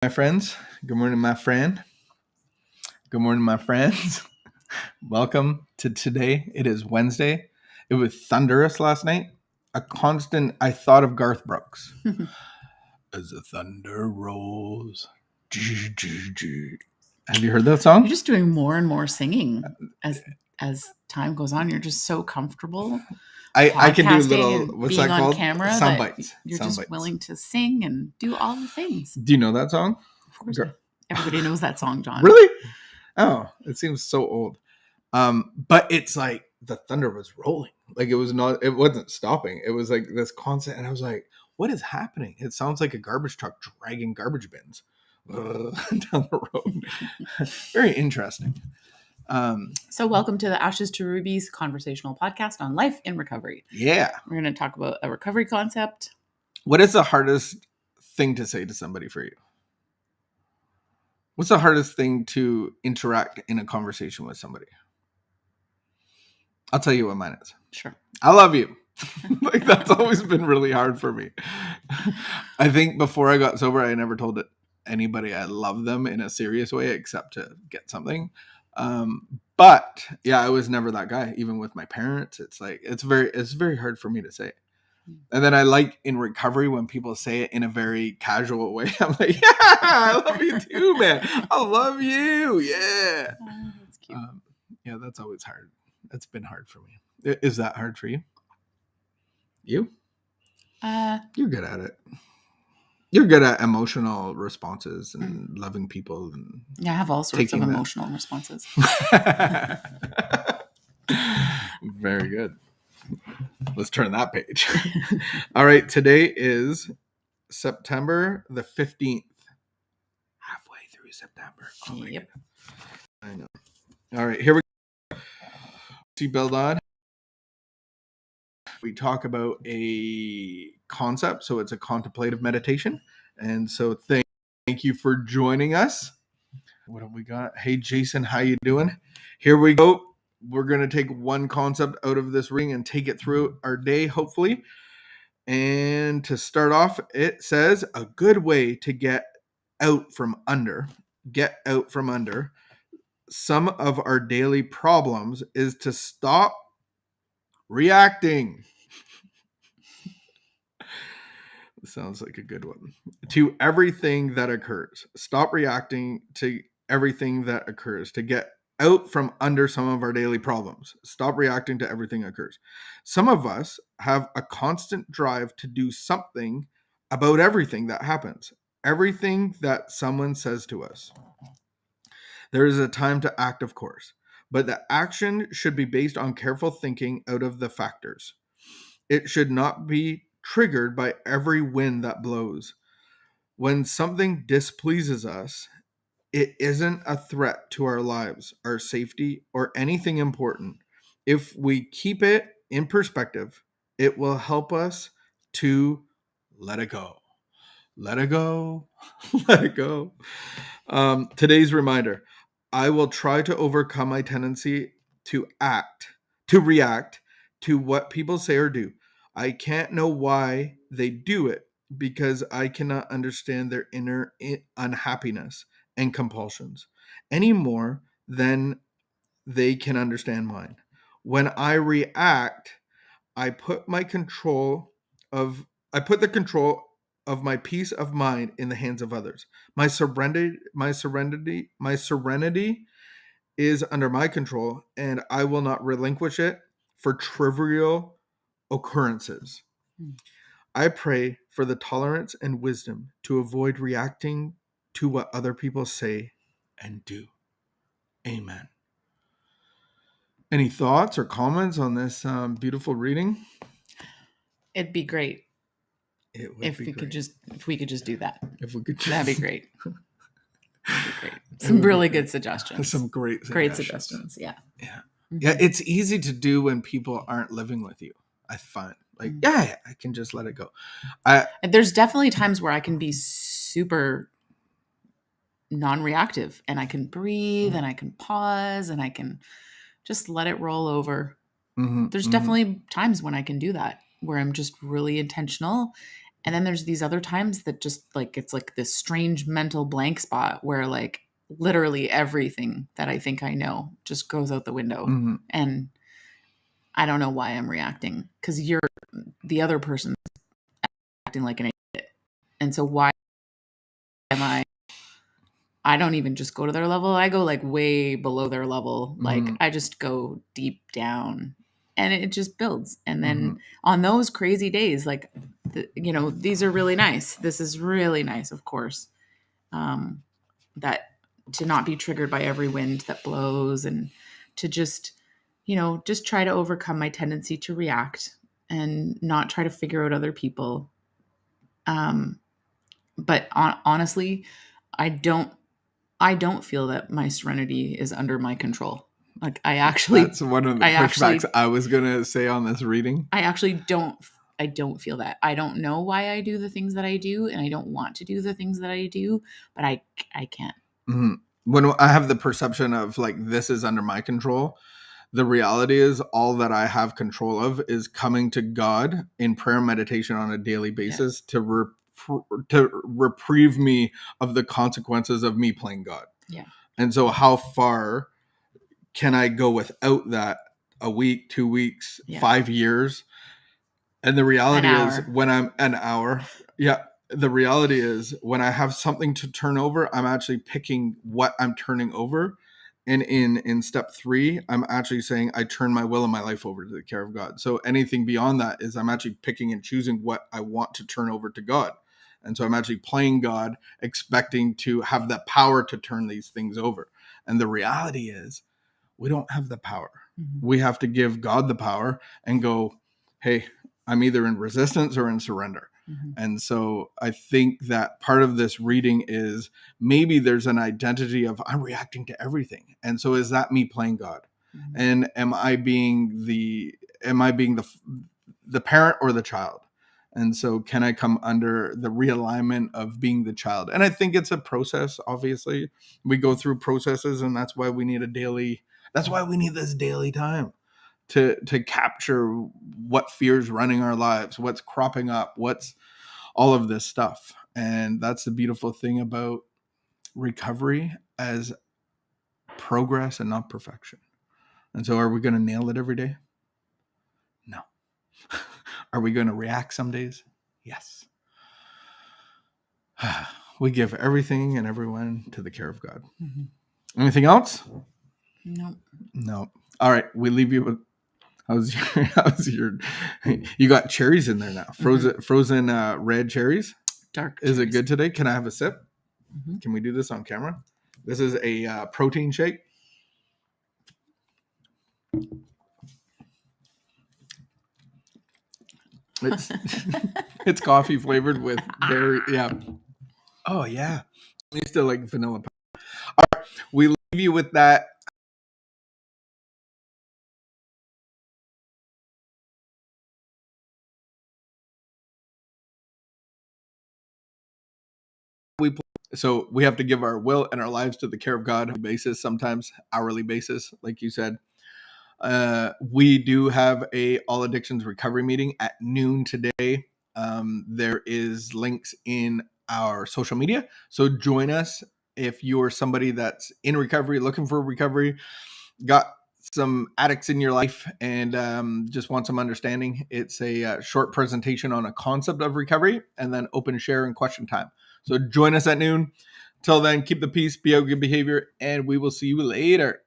My friends. Good morning, my friend. Good morning, my friends. Welcome to today. It is Wednesday. It was thunderous last night. A constant, I thought of Garth Brooks. As the thunder rolls. Have you heard that song? You're just doing more and more singing as time goes on. You're just so comfortable. I can do podcasting little, and what's being that on called? camera Sound that bites. You're Sound just bites. willing to sing and do all the things. Do you know that song? Of course, everybody knows that song, John. Really? Oh, it seems so old. But it's like the thunder was rolling. Like it wasn't stopping. It was like this constant. And I was like, what is happening? It sounds like a garbage truck dragging garbage bins down the road. Very interesting. So welcome to the Ashes to Rubies conversational podcast on life in recovery. Yeah. We're going to talk about a recovery concept. What is the hardest thing to say to somebody for you? What's the hardest thing to interact in a conversation with somebody? I'll tell you what mine is. Sure. I love you. Like that's always been really hard for me. I think before I got sober, I never told anybody I love them in a serious way except to get something. But yeah, I was never that guy. Even with my parents, it's like it's very hard for me to say. And then I like in recovery when people say it in a very casual way. I'm like, yeah, I love you too, man. I love you. Yeah. That's cute. Yeah, that's always hard. That's been hard for me. Is that hard for you? You? You're good at it. You're good at emotional responses and loving people. And yeah, I have all sorts of emotional responses. Very good. Let's turn that page. All right. Today is September the 15th. Halfway through September. Oh my Yep. God. I know. All right. Here we go. Seatbelt on. We talk about a concept. So it's a contemplative meditation. And so thank you for joining us. What have we got? Hey, Jason, how you doing? Here we go. We're going to take one concept out of this ring and take it through our day, hopefully. And to start off, it says a good way to get out from under some of our daily problems is to stop reacting. Sounds like a good one. To everything that occurs. Stop reacting to everything that occurs. To get out from under some of our daily problems. Stop reacting to everything that occurs. Some of us have a constant drive to do something about everything that happens. Everything that someone says to us. There is a time to act, of course, but the action should be based on careful thinking out of the factors. It should not be triggered by every wind that blows. When something displeases us, it isn't a threat to our lives, our safety, or anything important. If we keep it in perspective, it will help us to let it go. Let it go. Let it go. Today's reminder. I will try to overcome my tendency to react to what people say or do. I can't know why they do it because I cannot understand their inner unhappiness and compulsions any more than they can understand mine. When I react, I put the control of my peace of mind in the hands of others. My serenity is under my control, and I will not relinquish it for trivial occurrences. I pray for the tolerance and wisdom to avoid reacting to what other people say and do. Amen. Any thoughts or comments on this beautiful reading? It'd be great If we could just do that. If we could just, that'd be great. Some really good suggestions. Some great suggestions. Yeah. Yeah. Yeah. It's easy to do when people aren't living with you. I find like, I can just let it go. There's definitely times where I can be super non-reactive and I can breathe and I can pause and I can just let it roll over. There's definitely times when I can do that, where I'm just really intentional And then there's these other times that just like it's like this strange mental blank spot where like literally everything that I think I know just goes out the window. Mm-hmm. And I don't know why I'm reacting, because you're the other person acting like an idiot. And so why am I don't even just go to their level. I go like way below their level. Like Mm-hmm. I just go deep down and it just builds. And then Mm-hmm. on those crazy days, like, these are really nice. This is really nice, of course. That to not be triggered by every wind that blows, and to just, just try to overcome my tendency to react and not try to figure out other people. But honestly, I don't feel that my serenity is under my control. Like That's one of the pushbacks I was going to say on this reading. I actually don't feel that. I don't know why I do the things that I do, and I don't want to do the things that I do, but I can't. Mm-hmm. When I have the perception of like, this is under my control, the reality is all that I have control of is coming to God in prayer and meditation on a daily basis to reprieve me of the consequences of me playing God. Yeah. And so how far can I go without that? A week, 2 weeks, 5 years? And the reality is when I'm an hour. Yeah. The reality is when I have something to turn over, I'm actually picking what I'm turning over. And in step 3, I'm actually saying I turn my will and my life over to the care of God. So anything beyond that is I'm actually picking and choosing what I want to turn over to God. And so I'm actually playing God, expecting to have the power to turn these things over. And the reality is we don't have the power. Mm-hmm. We have to give God the power and go, hey, I'm either in resistance or in surrender. Mm-hmm. And so I think that part of this reading is maybe there's an identity of I'm reacting to everything. And so is that me playing God? Mm-hmm. And am I being the parent or the child? And so can I come under the realignment of being the child? And I think it's a process. Obviously, we go through processes, and that's why we need this daily time to capture what fears running our lives, what's cropping up, what's all of this stuff. And that's the beautiful thing about recovery as progress and not perfection. And so are we going to nail it every day? No. Are we going to react some days? Yes. We give everything and everyone to the care of God. Mm-hmm. Anything else? No. All right. We leave you with how's your you got cherries in there now. Frozen red cherries. Dark cherries. Is it good today? Can I have a sip? Mm-hmm. Can we do this on camera? This is a protein shake. It's coffee flavored with berry. Yeah. Oh yeah. I used to like vanilla pie. All right. We leave you with that. So we have to give our will and our lives to the care of God basis, sometimes hourly basis, like you said. We do have a all addictions recovery meeting at noon today. There is links in our social media. So join us if you're somebody that's in recovery, looking for recovery, got some addicts in your life, and just want some understanding. It's a short presentation on a concept of recovery, and then open share and question time. So join us at noon. Till then, keep the peace, be out good behavior, and we will see you later.